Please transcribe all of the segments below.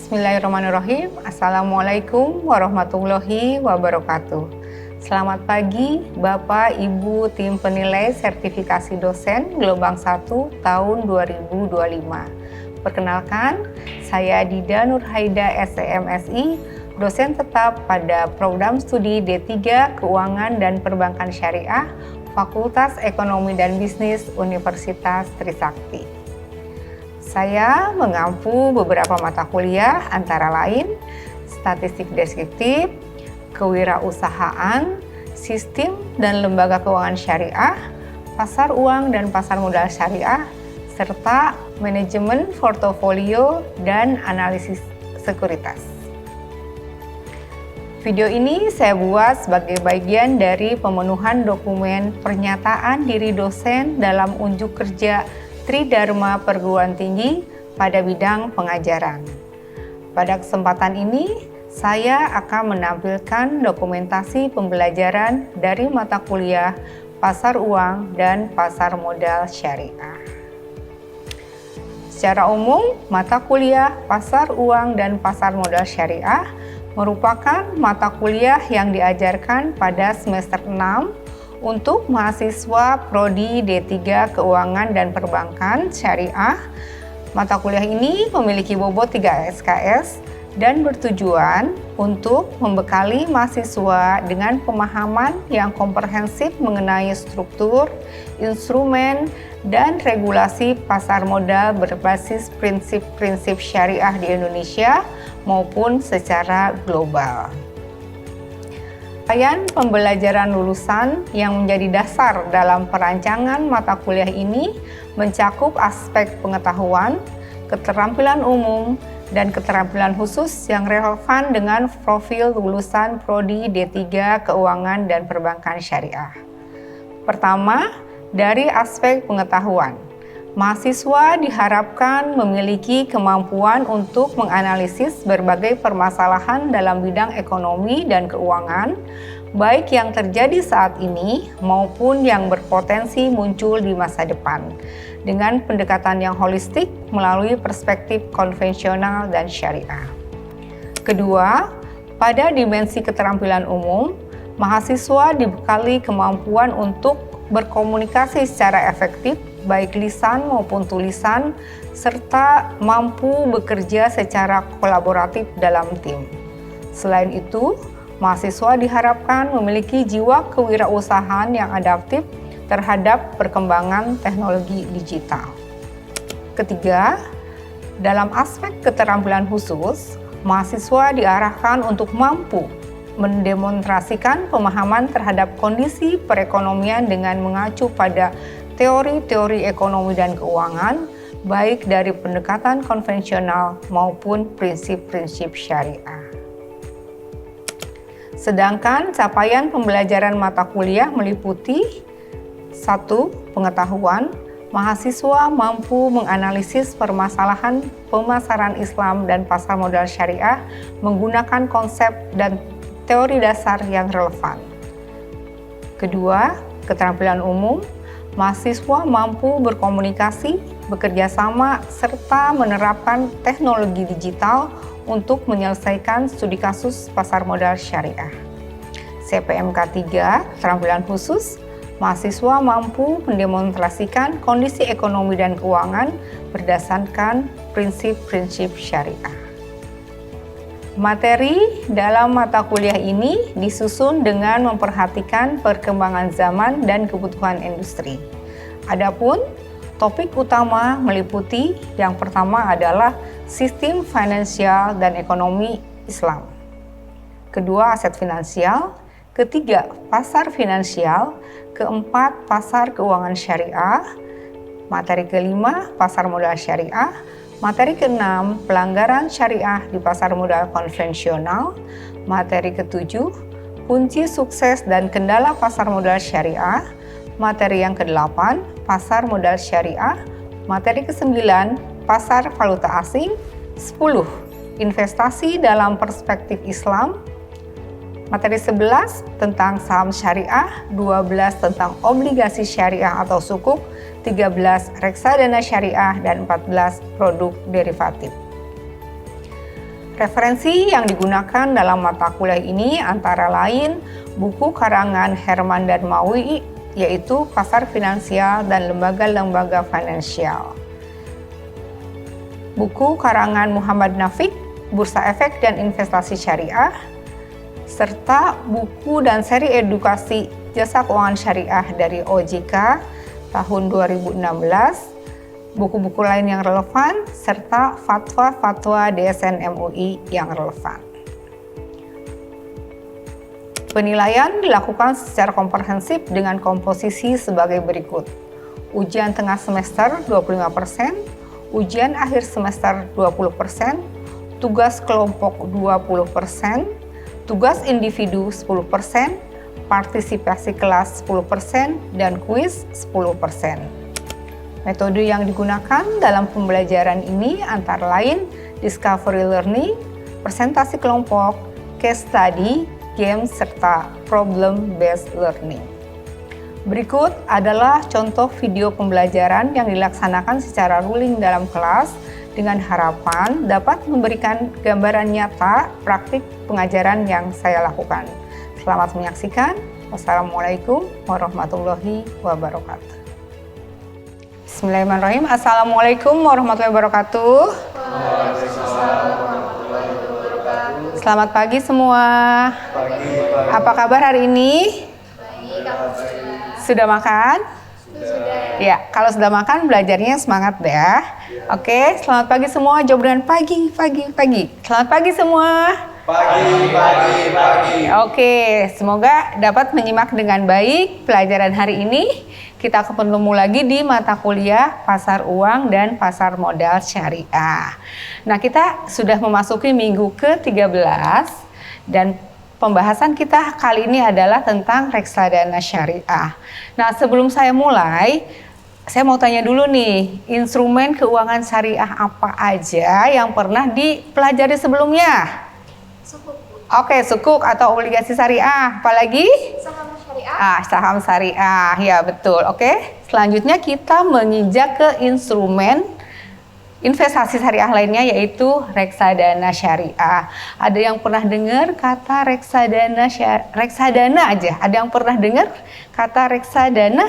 Bismillahirrahmanirrahim. Assalamualaikum warahmatullahi wabarakatuh. Selamat pagi Bapak Ibu tim penilai sertifikasi dosen Gelombang 1 tahun 2025. Perkenalkan, saya Dida Nurhaida SEMSI, dosen tetap pada program studi D3 Keuangan dan Perbankan Syariah, Fakultas Ekonomi dan Bisnis Universitas Trisakti. Saya mengampu beberapa mata kuliah antara lain statistik deskriptif, kewirausahaan, sistem dan lembaga keuangan syariah, pasar uang dan pasar modal syariah, serta manajemen portofolio dan analisis sekuritas. Video ini saya buat sebagai bagian dari pemenuhan dokumen pernyataan diri dosen dalam unjuk kerja Tridharma Perguruan Tinggi pada bidang pengajaran. Pada kesempatan ini, saya akan menampilkan dokumentasi pembelajaran dari mata kuliah Pasar Uang dan Pasar Modal Syariah. Secara umum, mata kuliah Pasar Uang dan Pasar Modal Syariah merupakan mata kuliah yang diajarkan pada semester 6 untuk mahasiswa Prodi D3 Keuangan dan Perbankan Syariah. Mata kuliah ini memiliki bobot 3 SKS dan bertujuan untuk membekali mahasiswa dengan pemahaman yang komprehensif mengenai struktur, instrumen, dan regulasi pasar modal berbasis prinsip-prinsip syariah di Indonesia maupun secara global. Rangkaian pembelajaran lulusan yang menjadi dasar dalam perancangan mata kuliah ini mencakup aspek pengetahuan, keterampilan umum, dan keterampilan khusus yang relevan dengan profil lulusan Prodi D3 Keuangan dan Perbankan Syariah. Pertama, dari aspek pengetahuan, mahasiswa diharapkan memiliki kemampuan untuk menganalisis berbagai permasalahan dalam bidang ekonomi dan keuangan, baik yang terjadi saat ini maupun yang berpotensi muncul di masa depan, dengan pendekatan yang holistik melalui perspektif konvensional dan syariah. Kedua, pada dimensi keterampilan umum, mahasiswa dibekali kemampuan untuk berkomunikasi secara efektif, baik lisan maupun tulisan, serta mampu bekerja secara kolaboratif dalam tim. Selain itu, mahasiswa diharapkan memiliki jiwa kewirausahaan yang adaptif terhadap perkembangan teknologi digital. Ketiga, dalam aspek keterampilan khusus, mahasiswa diarahkan untuk mampu mendemonstrasikan pemahaman terhadap kondisi perekonomian dengan mengacu pada teori-teori ekonomi dan keuangan, baik dari pendekatan konvensional maupun prinsip-prinsip syariah. Sedangkan capaian pembelajaran mata kuliah meliputi 1. Pengetahuan, mahasiswa mampu menganalisis permasalahan pemasaran Islam dan pasar modal syariah menggunakan konsep dan teori dasar yang relevan. Kedua, keterampilan umum, mahasiswa mampu berkomunikasi, bekerja sama, serta menerapkan teknologi digital untuk menyelesaikan studi kasus pasar modal syariah. CPMK 3, keterampilan khusus, mahasiswa mampu mendemonstrasikan kondisi ekonomi dan keuangan berdasarkan prinsip-prinsip syariah. Materi dalam mata kuliah ini disusun dengan memperhatikan perkembangan zaman dan kebutuhan industri. Adapun topik utama meliputi yang pertama adalah sistem finansial dan ekonomi Islam. Kedua, aset finansial. Ketiga, pasar finansial. Keempat, pasar keuangan syariah. Materi kelima, pasar modal syariah. Materi keenam, pelanggaran syariah di pasar modal konvensional. Materi ketujuh, kunci sukses dan kendala pasar modal syariah. Materi yang kedelapan, pasar modal syariah. Materi kesembilan, pasar valuta asing. 10, investasi dalam perspektif Islam. Materi 11 tentang saham syariah, 12 tentang obligasi syariah atau sukuk, 13 reksadana syariah, dan 14 produk derivatif. Referensi yang digunakan dalam mata kuliah ini antara lain buku karangan Herman dan Maui, yaitu Pasar Finansial dan Lembaga-Lembaga Finansial. Buku karangan Muhammad Nafik, Bursa Efek dan Investasi Syariah, serta buku dan seri edukasi Jasa Keuangan Syariah dari OJK tahun 2016, buku-buku lain yang relevan, serta fatwa-fatwa DSN MUI yang relevan. Penilaian dilakukan secara komprehensif dengan komposisi sebagai berikut. Ujian tengah semester 25%, ujian akhir semester 20%, tugas kelompok 20%, tugas individu 10%, partisipasi kelas 10%, dan kuis 10%. Metode yang digunakan dalam pembelajaran ini antara lain discovery learning, presentasi kelompok, case study, game, serta problem-based learning. Berikut adalah contoh video pembelajaran yang dilaksanakan secara ruling dalam kelas dengan harapan dapat memberikan gambaran nyata praktik pengajaran yang saya lakukan. Selamat menyaksikan. Wassalamualaikum warahmatullahi wabarakatuh. Bismillahirrahmanirrahim. Assalamualaikum warahmatullahi wabarakatuh. Selamat pagi semua. Apa kabar hari ini? Sudah makan? Sudah. Ya, kalau sudah makan belajarnya semangat ya. Oke, selamat pagi semua. Jawab dengan pagi. Selamat pagi semua. Pagi. Oke, semoga dapat menyimak dengan baik pelajaran hari ini. Kita ketemu lagi di mata kuliah Pasar Uang dan Pasar Modal Syariah. Nah, kita sudah memasuki minggu ke-13 dan pembahasan kita kali ini adalah tentang reksadana syariah. Nah, sebelum saya mulai, saya mau tanya dulu nih, instrumen keuangan syariah apa aja yang pernah dipelajari sebelumnya? Sukuk. Oke, sukuk atau obligasi syariah. Apalagi? Saham syariah. Saham syariah. Ya, betul. Oke. Selanjutnya kita menginjak ke instrumen investasi syariah lainnya, yaitu reksadana syariah. Ada yang pernah dengar kata reksadana aja? Ada yang pernah dengar kata reksadana?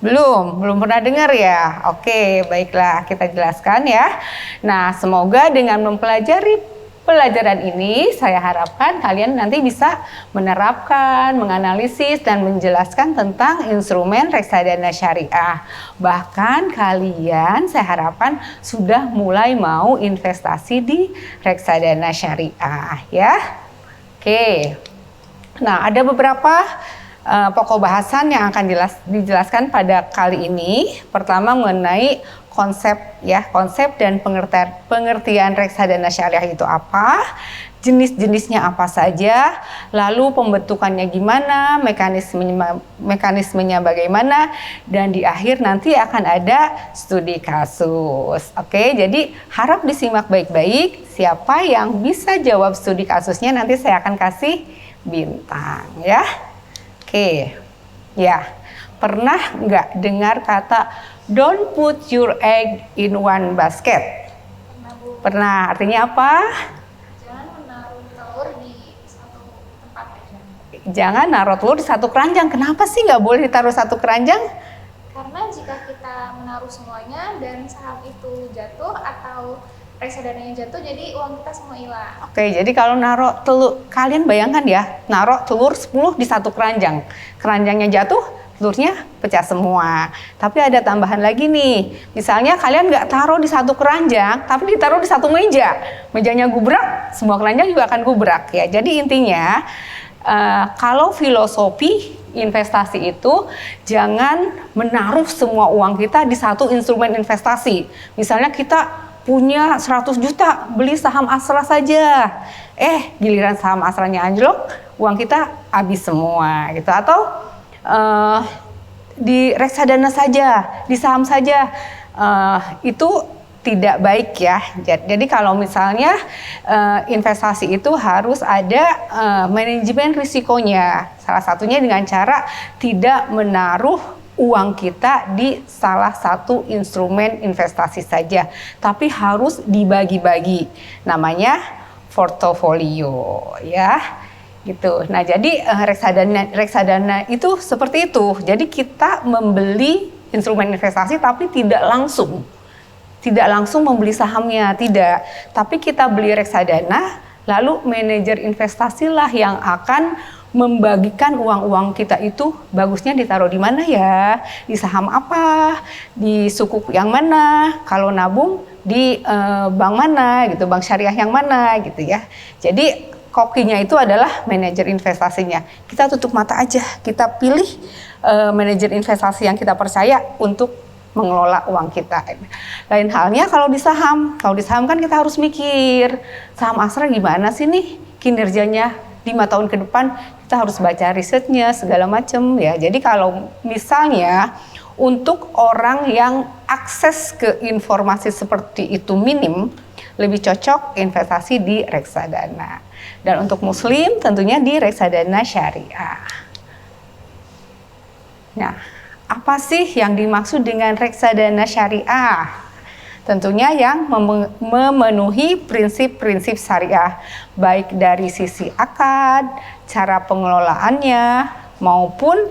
Belum pernah dengar ya? Oke, baiklah, kita jelaskan ya. Nah, semoga dengan mempelajari pelajaran ini, saya harapkan kalian nanti bisa menerapkan, menganalisis, dan menjelaskan tentang instrumen reksadana syariah. Bahkan kalian, saya harapkan, sudah mulai mau investasi di reksadana syariah ya. Oke. Nah, ada beberapa pokok bahasan yang akan dijelaskan pada kali ini. Pertama mengenai konsep dan pengertian reksadana syariah itu apa, jenis-jenisnya apa saja, lalu pembentukannya gimana, mekanismenya bagaimana, dan di akhir nanti akan ada studi kasus. Oke, jadi harap disimak baik-baik. Siapa yang bisa jawab studi kasusnya nanti saya akan kasih bintang ya. Oke, ya, pernah nggak dengar kata don't put your egg in one basket? Pernah, artinya apa? Jangan menaruh telur di satu tempat aja. Jangan naruh telur di satu keranjang. Kenapa sih nggak boleh ditaruh satu keranjang? Karena jika kita menaruh semuanya dan saham itu jatuh atau reksadananya jatuh, jadi uang kita semua hilang. Oke, jadi kalau naruh telur, kalian bayangkan ya, naruh telur 10 di satu keranjang. Keranjangnya jatuh, telurnya pecah semua. Tapi ada tambahan lagi nih. Misalnya kalian nggak taruh di satu keranjang, tapi ditaruh di satu meja. Mejanya gubrak, semua keranjang juga akan gubrak ya. Jadi intinya, kalau filosofi investasi itu jangan menaruh semua uang kita di satu instrumen investasi. Misalnya kita punya 100 juta beli saham Astra saja. Giliran saham Astranya anjlok, uang kita habis semua gitu. Atau di reksadana saja, di saham saja, itu tidak baik ya. Jadi kalau misalnya investasi itu harus ada manajemen risikonya. Salah satunya dengan cara tidak menaruh uang kita di salah satu instrumen investasi saja, tapi harus dibagi-bagi. Namanya portofolio, ya. Gitu. Nah, jadi reksadana itu seperti itu. Jadi kita membeli instrumen investasi tapi tidak langsung membeli sahamnya, tidak. Tapi kita beli reksadana, lalu manajer investasilah yang akan membagikan uang-uang kita itu bagusnya ditaruh di mana ya, di saham apa, di sukuk yang mana, kalau nabung di bank mana gitu, bank syariah yang mana gitu ya. Jadi kokinya itu adalah manajer investasinya. Kita tutup mata aja, kita pilih manajer investasi yang kita percaya untuk mengelola uang kita. Lain halnya kalau di saham kan kita harus mikir saham Astra gimana sih nih kinerjanya 5 tahun ke depan, kita harus baca risetnya segala macam ya. Jadi kalau misalnya untuk orang yang akses ke informasi seperti itu minim, lebih cocok investasi di reksadana. Dan untuk muslim tentunya di reksadana syariah. Nah, apa sih yang dimaksud dengan reksadana syariah? Tentunya yang memenuhi prinsip-prinsip syariah, baik dari sisi akad, cara pengelolaannya, maupun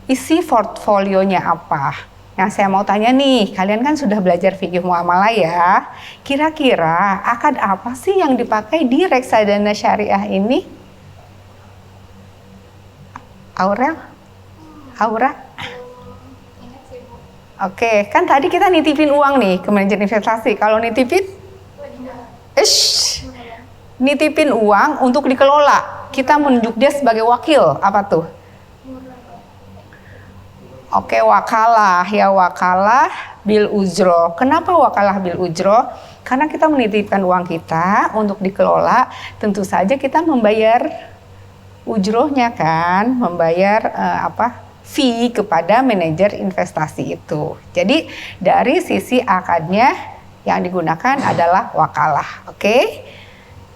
isi portfolionya apa. Nah, saya mau tanya nih, kalian kan sudah belajar fikih muamalah ya. Kira-kira akad apa sih yang dipakai di reksadana syariah ini? Aura? Oke, kan tadi kita nitipin uang nih ke manajer investasi. Kalau nitipin, nitipin uang untuk dikelola. Kita menunjuk dia sebagai wakil. Apa tuh? Oke, wakalah ya, wakalah bil ujro. Kenapa wakalah bil ujro? Karena kita menitipkan uang kita untuk dikelola. Tentu saja kita membayar ujrohnya kan, membayar fee kepada manajer investasi itu. Jadi dari sisi akadnya yang digunakan adalah wakalah. Oke.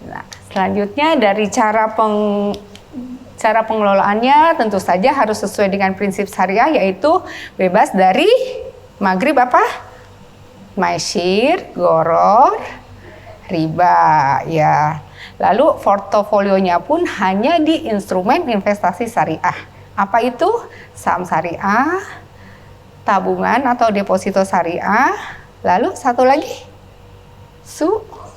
Nah, selanjutnya dari cara pengelolaannya tentu saja harus sesuai dengan prinsip syariah, yaitu bebas dari maghrib maisir, goror, riba ya. Lalu portofolionya pun hanya di instrumen investasi syariah. Apa itu? Saham syariah, tabungan atau deposito syariah, lalu satu lagi suku.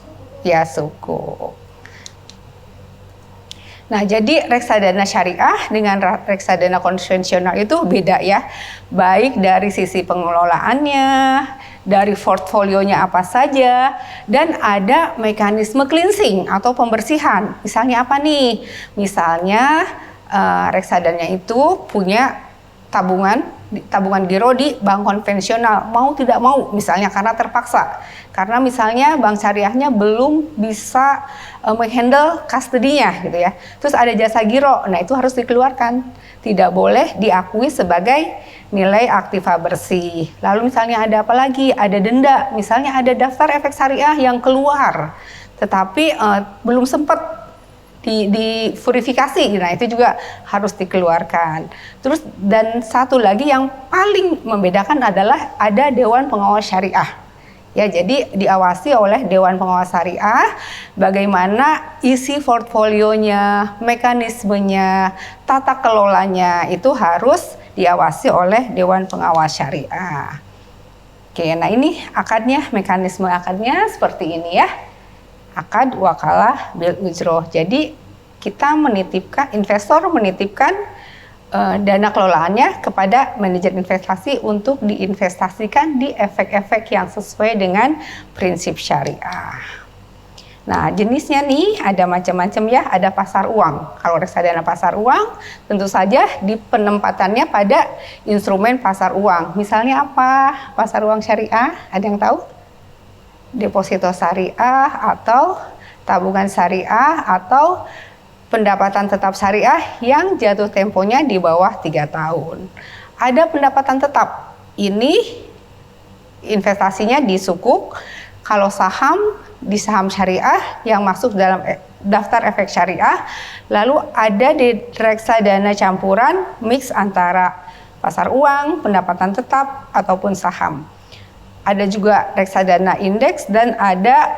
Nah, jadi reksadana syariah dengan reksadana konvensional itu beda ya, baik dari sisi pengelolaannya, dari portfolionya apa saja, dan ada mekanisme cleansing atau pembersihan. Misalnya apa nih? Misalnya reksadana itu punya tabungan giro di bank konvensional, mau tidak mau, misalnya karena terpaksa, karena misalnya bank syariahnya belum bisa menghandle custody-nya gitu ya. Terus ada jasa giro, nah itu harus dikeluarkan, tidak boleh diakui sebagai nilai aktiva bersih. Lalu misalnya ada apa lagi? Ada denda, misalnya ada daftar efek syariah yang keluar, tetapi belum sempat di verifikasi, nah itu juga harus dikeluarkan. Terus dan satu lagi yang paling membedakan adalah ada Dewan Pengawas Syariah. Ya, jadi diawasi oleh Dewan Pengawas Syariah, bagaimana isi portfolionya, mekanismenya, tata kelolanya itu harus diawasi oleh Dewan Pengawas Syariah. Oke, nah ini akadnya, mekanisme akadnya seperti ini ya. Akad wakalah bil ujroh. Jadi kita investor menitipkan dana kelolaannya kepada manajer investasi untuk diinvestasikan di efek-efek yang sesuai dengan prinsip syariah. Nah, jenisnya nih ada macam-macam ya, ada pasar uang. Kalau reksadana pasar uang, tentu saja di penempatannya pada instrumen pasar uang. Misalnya apa? Pasar uang syariah, ada yang tahu? Deposito syariah atau tabungan syariah atau pendapatan tetap syariah yang jatuh temponya di bawah 3 tahun. Ada pendapatan tetap, ini investasinya di sukuk. Kalau saham, di saham syariah yang masuk dalam daftar efek syariah. Lalu ada di reksadana campuran mix antara pasar uang, pendapatan tetap, ataupun saham. Ada juga reksadana indeks dan ada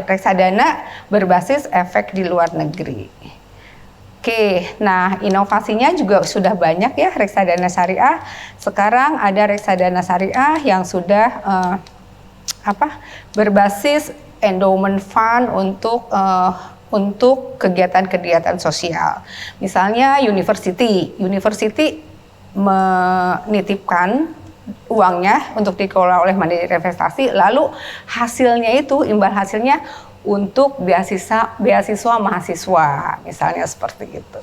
reksadana berbasis efek di luar negeri. Oke, nah inovasinya juga sudah banyak ya reksadana syariah. Sekarang ada reksadana syariah yang sudah berbasis endowment fund untuk kegiatan-kegiatan sosial. Misalnya university menitipkan uangnya untuk dikelola oleh Mandiri Investasi, lalu hasilnya itu imbal hasilnya untuk beasiswa mahasiswa, misalnya seperti itu.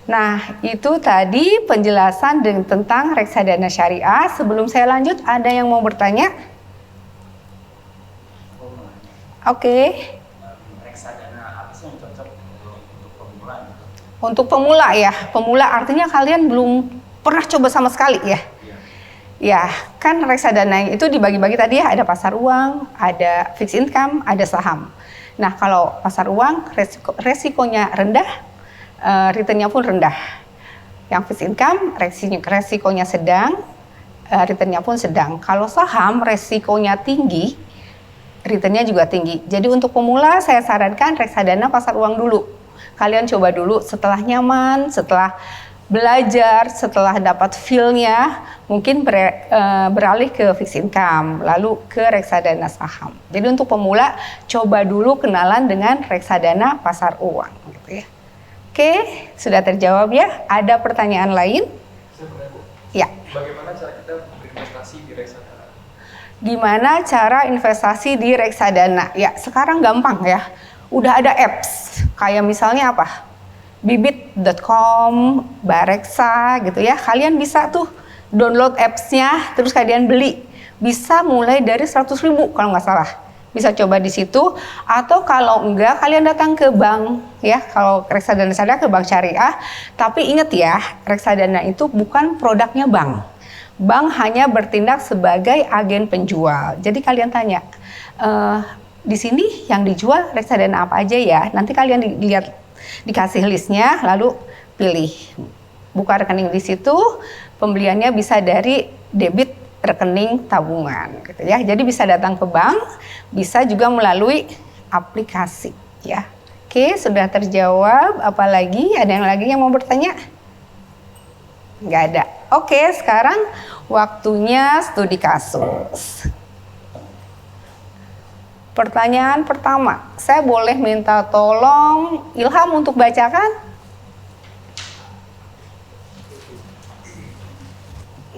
Nah, itu tadi penjelasan tentang reksadana syariah. Sebelum saya lanjut, ada yang mau bertanya? Oke. Reksadana apa sih yang cocok untuk pemula? Untuk pemula ya, pemula artinya kalian belum pernah coba sama sekali ya? Ya, kan reksadana itu dibagi-bagi tadi ya, ada pasar uang, ada fixed income, ada saham. Nah, kalau pasar uang resikonya rendah, returnnya pun rendah. Yang fixed income resikonya sedang, returnnya pun sedang. Kalau saham resikonya tinggi, returnnya juga tinggi. Jadi untuk pemula saya sarankan reksadana pasar uang dulu. Kalian coba dulu, setelah nyaman, setelah belajar, setelah dapat feel-nya, mungkin beralih ke fixed income, lalu ke reksadana saham. Jadi untuk pemula, coba dulu kenalan dengan reksadana pasar uang. Gitu ya. Oke, sudah terjawab ya? Ada pertanyaan lain? Saya pernah, Bu. Ya. Bagaimana cara kita berinvestasi di reksadana? Gimana cara investasi di reksadana? Ya, sekarang gampang ya. Udah ada apps, kayak misalnya apa? Bibit.com, Bareksa gitu ya. Kalian bisa tuh download apps-nya, terus kalian beli. Bisa mulai dari 100.000 kalau nggak salah. Bisa coba di situ, atau kalau enggak kalian datang ke bank ya. Kalau reksadana syariah ke bank syariah. Tapi ingat ya, reksadana itu bukan produknya bank. Bank hanya bertindak sebagai agen penjual. Jadi kalian tanya, di sini yang dijual reksadana apa aja ya? Nanti kalian dikasih listnya, lalu pilih. Buka rekening di situ, pembeliannya bisa dari debit rekening tabungan gitu ya. Jadi bisa datang ke bank, bisa juga melalui aplikasi ya. Oke, sudah terjawab. Apalagi ada yang lagi yang mau bertanya? Nggak ada. Oke, sekarang waktunya studi kasus. Pertanyaan pertama, saya boleh minta tolong Ilham untuk bacakan?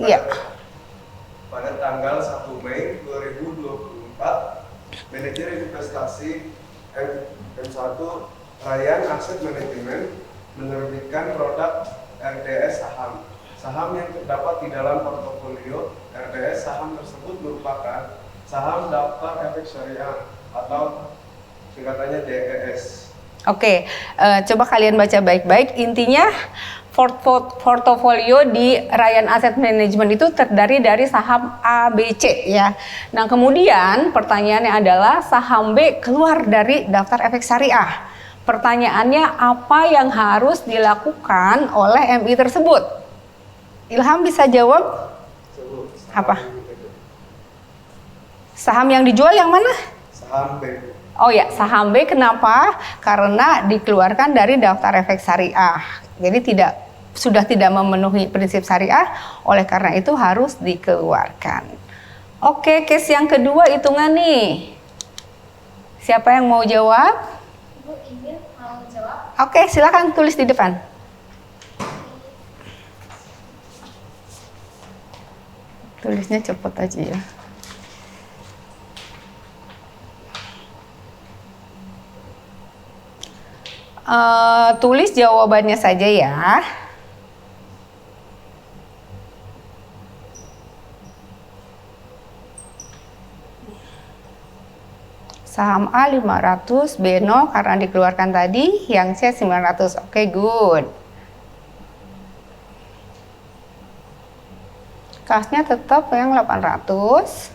Iya. Pada tanggal 1 Mei 2024, manajer investasi M1 Ryan Asset Management menerbitkan produk RDS saham. Saham yang terdapat di dalam portofolio RDS saham tersebut merupakan saham daftar efek syariah atau singkatannya DES. Oke, coba kalian baca baik-baik. Intinya portofolio di Ryan Asset Management itu terdiri dari saham A, B, C ya. Nah kemudian pertanyaannya adalah saham B keluar dari daftar efek syariah. Pertanyaannya apa yang harus dilakukan oleh MI tersebut? Ilham bisa jawab? Apa? Saham yang dijual yang mana? Saham B. Oh ya, saham B kenapa? Karena dikeluarkan dari daftar efek syariah. Jadi sudah tidak memenuhi prinsip syariah, oleh karena itu harus dikeluarkan. Oke, case yang kedua hitungan nih. Siapa yang mau jawab? Ibu ingin mau jawab? Oke, silakan tulis di depan. Tulisnya cepet aja ya. Tulis jawabannya saja ya. Saham A 500, B 0 karena dikeluarkan tadi, yang C 900. Oke, good. Kasnya tetap yang 800.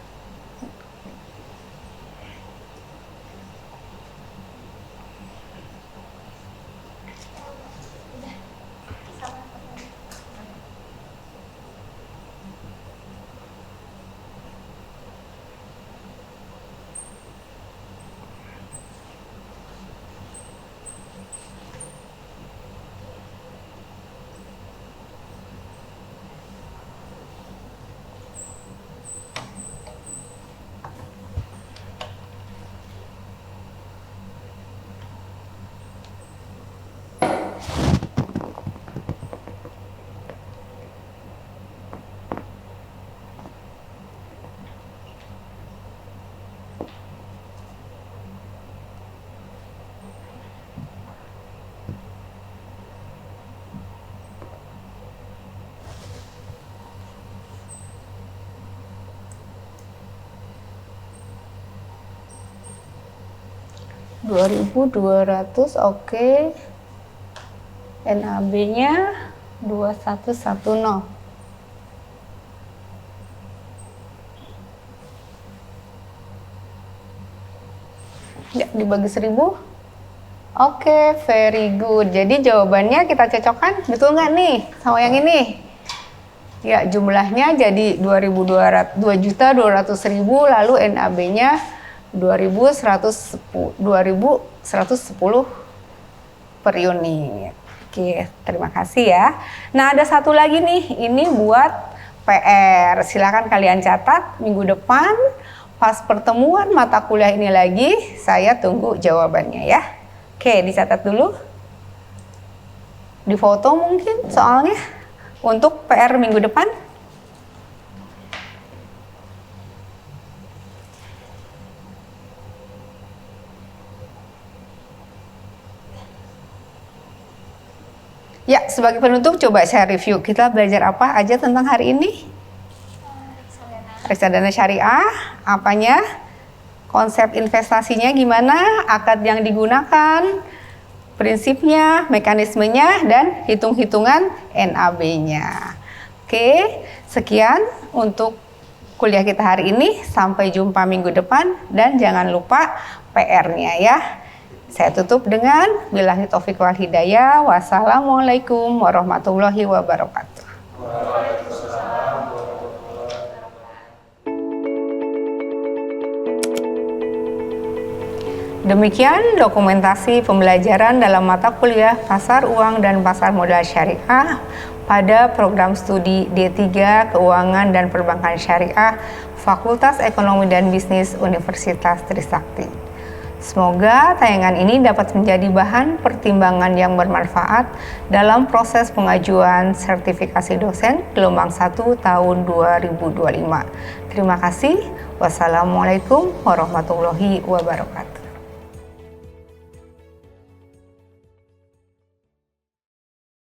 2.200, oke. NAB-nya 2110. Ya, dibagi 1000. Oke, very good. Jadi jawabannya kita cocokkan, betul nggak nih sama yang ini? Ya, jumlahnya jadi 2.200, 2.200.000, lalu NAB-nya 2.110 per unit. Oke, terima kasih ya. Nah, ada satu lagi nih, ini buat PR. Silakan kalian catat minggu depan pas pertemuan mata kuliah ini lagi, saya tunggu jawabannya ya. Oke, dicatat dulu. Di foto mungkin soalnya untuk PR minggu depan. Ya, sebagai penutup coba saya review. Kita belajar apa aja tentang hari ini? Reksadana syariah, apanya? Konsep investasinya gimana, akad yang digunakan, prinsipnya, mekanismenya, dan hitung-hitungan NAB-nya. Oke, sekian untuk kuliah kita hari ini. Sampai jumpa minggu depan dan jangan lupa PR-nya ya. Saya tutup dengan billahi taufiq wal hidayah. Wassalamualaikum warahmatullahi wabarakatuh. Demikian dokumentasi pembelajaran dalam mata kuliah Pasar Uang dan Pasar Modal Syariah pada program studi D3 Keuangan dan Perbankan Syariah Fakultas Ekonomi dan Bisnis Universitas Trisakti. Semoga tayangan ini dapat menjadi bahan pertimbangan yang bermanfaat dalam proses pengajuan sertifikasi dosen gelombang 1 tahun 2025. Terima kasih. Wassalamualaikum warahmatullahi wabarakatuh.